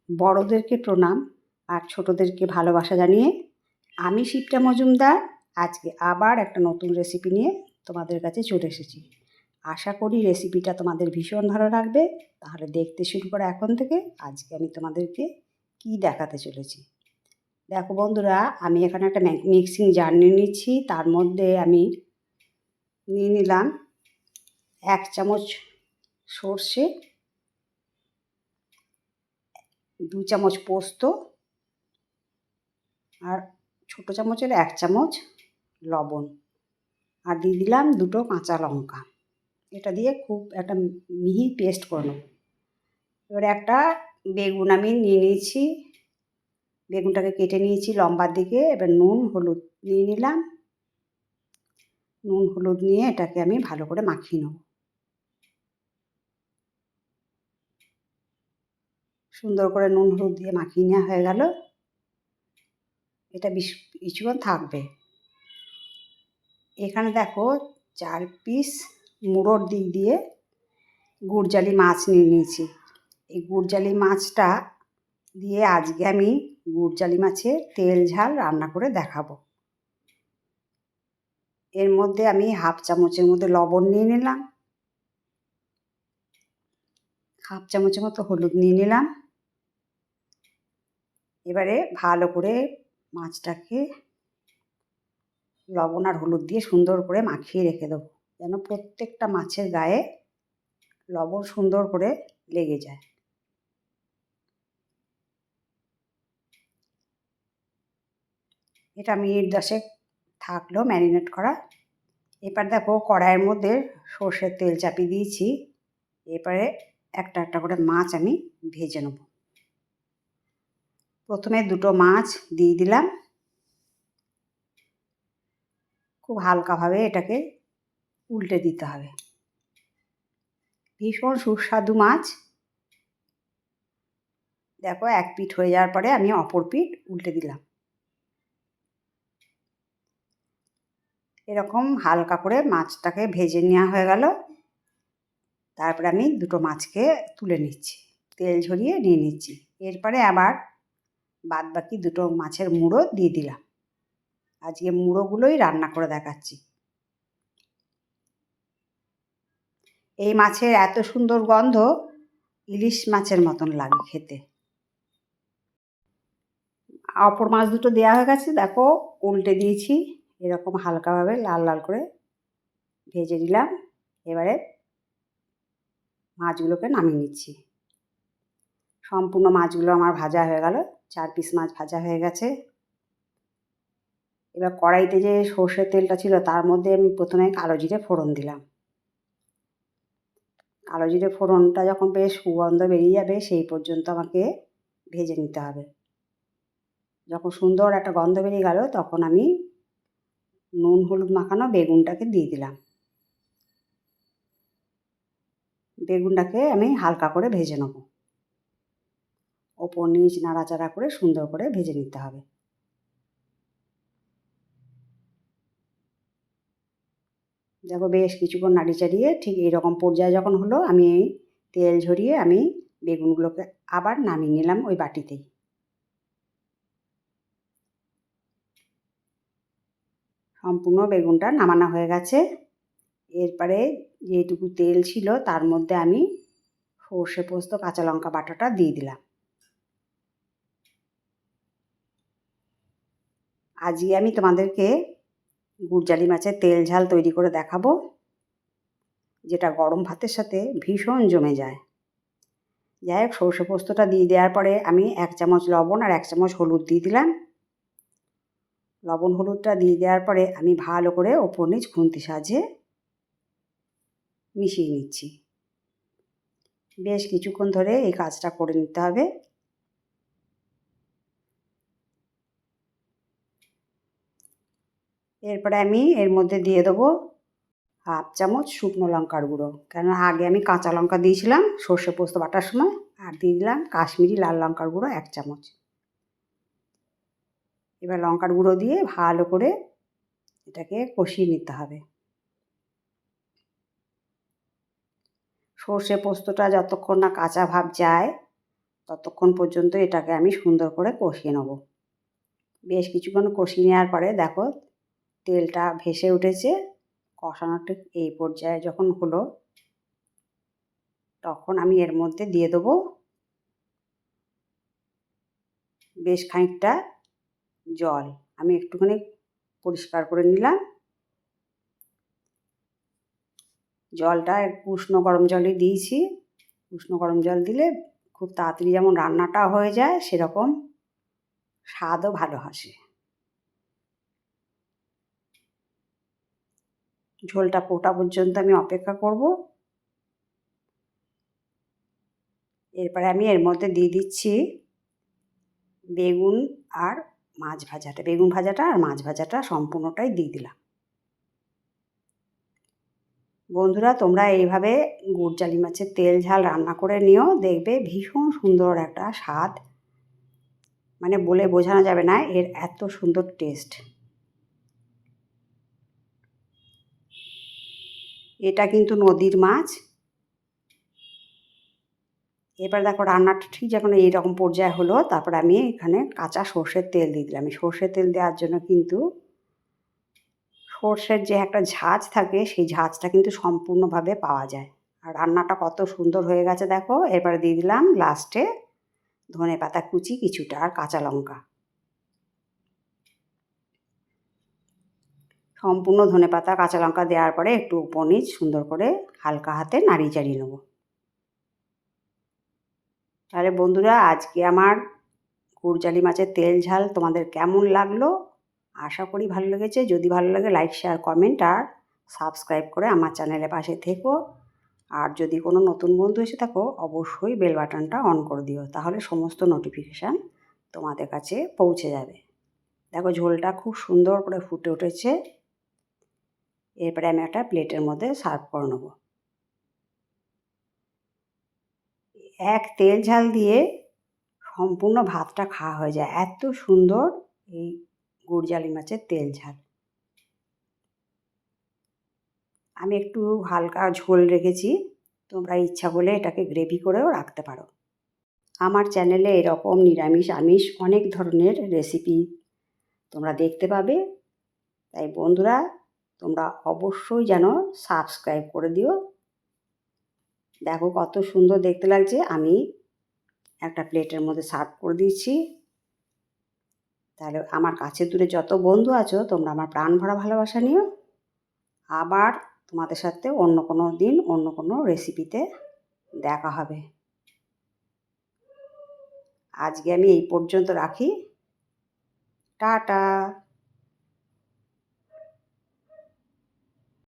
বড়দেরকে প্রণাম আর ছোটদেরকে ভালোবাসা জানিয়ে আমি শিপ্রা মজুমদার আজকে আবার একটা নতুন রেসিপি নিয়ে তোমাদের কাছে চলে এসেছি। আশা করি রেসিপিটা তোমাদের ভীষণ ভালো লাগবে। তাহলে দেখতে শুরু করো এখন থেকে। আজকে আমি তোমাদেরকে কি দেখাতে চলেছি। দেখো বন্ধুরা, আমি এখানে একটা মিক্সিং জার নিয়ে নিচ্ছি। তার মধ্যে আমি নিয়ে নিলাম 1 চামচ সর্ষে, 2 চামচ পোস্ত আর ছোটো চামচের 1 চামচ লবণ, আর দিয়ে দিলাম 2টো কাঁচা লঙ্কা। এটা দিয়ে খুব একটা মিহি পেস্ট করে নেব। এবারে একটা বেগুন আমি নিয়ে নিয়েছি, বেগুনটাকে কেটে নিয়েছি লম্বার দিকে। এবার নুন হলুদ নিয়ে নিলাম, নুন হলুদ নিয়ে এটাকে আমি ভালো করে মাখিয়ে নেব। সুন্দর করে নুন হলুদ দিয়ে মাখিয়ে নেওয়া হয়ে গেল। এটা কিছুক্ষণ থাকবে। এখানে দেখো 4 পিস মুড়োর দিক দিয়ে গুড়জালি মাছ নিয়ে নিয়েছি। এই গুড়জালি মাছটা দিয়ে আজকে আমি গুড়জালি মাছের তেল ঝাল রান্না করে দেখাবো। এর মধ্যে আমি 1/2 চামচের মধ্যে লবণ নিয়ে নিলাম, 1/2 চামচের মতো হলুদ নিয়ে নিলাম। এবারে ভালো করে মাছটাকে লবণ আর হলুদ দিয়ে সুন্দর করে মাখিয়ে রেখে দেবো, যেন প্রত্যেকটা মাছের গায়ে লবণ সুন্দর করে লেগে যায়। এটা মিনিট 10 থাকলো ম্যারিনেট করা। এবার দেখো কড়াইয়ের মধ্যে সর্ষের তেল চাপিয়ে দিয়েছি। এবারে একটা একটা করে মাছ আমি ভেজে নেব। প্রথমে 2টো মাছ দিয়ে দিলাম। খুব হালকাভাবে এটাকে উল্টে দিতে হবে। ভীষণ সুস্বাদু মাছ। দেখো এক পিঠ হয়ে যাওয়ার পরে আমি অপর পিঠ উল্টে দিলাম। এরকম হালকা করে মাছটাকে ভেজে নেওয়া হয়ে গেল। তারপরে আমি 2টো মাছকে তুলে নিচ্ছি, তেল ঝরিয়ে নিয়ে নিচ্ছি। এরপরে আবার বাদবাকি 2টো মাছের মুড়ো দিয়ে দিলাম। আজকে মুড়োগুলোই রান্না করে দেখাচ্ছি। এই মাছের এত সুন্দর গন্ধ, ইলিশ মাছের মতন লাগে খেতে। অপর মাছ 2টো দেওয়া হয়ে গেছে, দেখো উল্টে দিয়েছি। এরকম হালকাভাবে লাল লাল করে ভেজে দিলাম। এবারে মাছগুলোকে নামিয়ে নিচ্ছি। সম্পূর্ণ মাছগুলো আমার ভাজা হয়ে গেল। 4 পিস মাছ ভাজা হয়ে গেছে। এবার কড়াইতে যে সর্ষের তেলটা ছিল তার মধ্যে আমি প্রথমে কালো জিরে ফোড়ন দিলাম। কালো জিরে ফোড়নটা যখন বেশ সুগন্ধ বেরিয়ে যাবে সেই পর্যন্ত আমাকে ভেজে নিতে হবে। যখন সুন্দর একটা গন্ধ বেরিয়ে গেল তখন আমি নুন হলুদ মাখানো বেগুনটাকে দিয়ে দিলাম। বেগুনটাকে আমি হালকা করে ভেজে নেব। ওপর নিচ নাড়াচাড়া করে সুন্দর করে ভেজে নিতে হবে। দেখো বেশ কিছুক্ষণ নাড়ি চাড়িয়ে ঠিক এইরকম পর্যায়ে যখন হলো, আমি এই তেল ঝরিয়ে আমি বেগুনগুলোকে আবার নামিয়ে নিলাম ওই বাটিতেই। সম্পূর্ণ বেগুনটা নামানো হয়ে গেছে। এরপরে যেটুকু তেল ছিল তার মধ্যে আমি সর্ষে পোস্ত কাঁচা লঙ্কা বাটাটা দিয়ে দিলাম। আজকে আমি তোমাদেরকে গুড়জালি মাছের তেল ঝাল তৈরি করে দেখাবো, যেটা গরম ভাতের সাথে ভীষণ জমে যায়। যাই হোক, সর্ষে পোস্তটা দিয়ে দেওয়ার পরে আমি 1 চামচ লবণ আর 1 চামচ হলুদ দিয়ে দিলাম। লবণ হলুদটা দিয়ে দেওয়ার পরে আমি ভালো করে ওপর নিচ খুন্তির সাহায্যে মিশিয়ে নিচ্ছি। বেশ কিছুক্ষণ ধরে এই কাজটা করে নিতে হবে। এরপরে আমি এর মধ্যে দিয়ে দেবো 1/2 চামচ শুকনো লঙ্কার গুঁড়ো, কেননা আগে আমি কাঁচা লঙ্কা দিয়েছিলাম সর্ষে পোস্ত বাটার সময়। আর দিয়ে দিলাম কাশ্মীরি লাল লঙ্কার গুঁড়ো 1 চামচ। এবার লঙ্কার গুঁড়ো দিয়ে ভালো করে এটাকে কষিয়ে নিতে হবে। সর্ষে পোস্তটা যতক্ষণ না কাঁচা ভাব যায় ততক্ষণ পর্যন্ত এটাকে আমি সুন্দর করে কষিয়ে নেব। বেশ কিছুক্ষণ কষিয়ে নেওয়ার পরে দেখো তেলটা ভেসে উঠেছে। কষানোর ঠিক এই পর্যায়ে যখন হলো তখন আমি এর মধ্যে দিয়ে দেবো বেশ খানিকটা জল। আমি একটুখানি পরিষ্কার করে নিলাম। জলটা উষ্ণ গরম জলই দিয়েছি। উষ্ণ গরম জল দিলে খুব তাড়াতাড়ি যেমন রান্নাটা হয়ে যায় সেরকম স্বাদও ভালো আসে। ঝোলটা ফোটা পর্যন্ত আমি অপেক্ষা করব। এরপরে আমি এর মধ্যে দিয়ে দিচ্ছি বেগুন আর মাছ ভাজাটা। বেগুন ভাজাটা আর মাছ ভাজাটা সম্পূর্ণটাই দিয়ে দিলাম। বন্ধুরা তোমরা এইভাবে গুড়জালি মাছের তেল ঝাল রান্না করে নিও, দেখবে ভীষণ সুন্দর একটা স্বাদ, মানে বলে বোঝানো যাবে না এর এত সুন্দর টেস্ট। এটা কিন্তু নদীর মাছ। এবার দেখো রান্নাটা ঠিক যখন এইরকম পর্যায়ে হলো তারপর আমি এখানে কাঁচা সর্ষের তেল দিয়ে দিলাম। সর্ষের তেল দেওয়ার জন্য কিন্তু সর্ষের যে একটা ঝাঁঝ থাকে সেই ঝাঁঝটা কিন্তু সম্পূর্ণভাবে পাওয়া যায়। আর রান্নাটা কত সুন্দর হয়ে গেছে দেখো। এবারে দিয়ে দিলাম লাস্টে ধনেপাতা কুচি কিছুটা আর কাঁচা লঙ্কা। সম্পূর্ণ ধনেপাতা কাঁচা লঙ্কা দেওয়ার পরে একটু উপর নিচ সুন্দর করে হালকা হাতে নাড়িয়ে চাড়িয়ে নেব। তাহলে বন্ধুরা আজকে আমার গুড়জালি মাছের তেল ঝাল তোমাদের কেমন লাগলো? আশা করি ভালো লেগেছে। যদি ভালো লাগে লাইক শেয়ার কমেন্ট আর সাবস্ক্রাইব করে আমার চ্যানেলের পাশে থেকো। আর যদি কোনো নতুন বন্ধু এসে থাকো অবশ্যই বেল বাটনটা অন করে দিও, তাহলে সমস্ত নোটিফিকেশান তোমাদের কাছে পৌঁছে যাবে। দেখো ঝোলটা খুব সুন্দর করে ফুটে উঠেছে। এরপরে আমি একটা প্লেটের মধ্যে সার্ভ করে নেব। এক তেল ঝাল দিয়ে সম্পূর্ণ ভাতটা খাওয়া হয়ে যায়, এত সুন্দর এই গুড়জালি মাছের তেল ঝাল। আমি একটু হালকা ঝোল রেখেছি, তোমরা ইচ্ছা করলে এটাকে গ্রেভি করেও রাখতে পারো। আমার চ্যানেলে এরকম নিরামিষ আমিষ অনেক ধরনের রেসিপি তোমরা দেখতে পাবে। তাই বন্ধুরা তোমরা অবশ্যই যেন সাবস্ক্রাইব করে দিও। দেখো কত সুন্দর দেখতে লাগছে। আমি একটা প্লেটের মধ্যে সার্ভ করে দিয়েছি। তাহলে আমার কাছে দূরে যত বন্ধু আছো তোমরা আমার প্রাণ ভরা ভালোবাসা নিও। আবার তোমাদের সাথে অন্য কোনো দিন অন্য কোনো রেসিপিতে দেখা হবে। আজকে আমি এই পর্যন্ত রাখি। টাটা।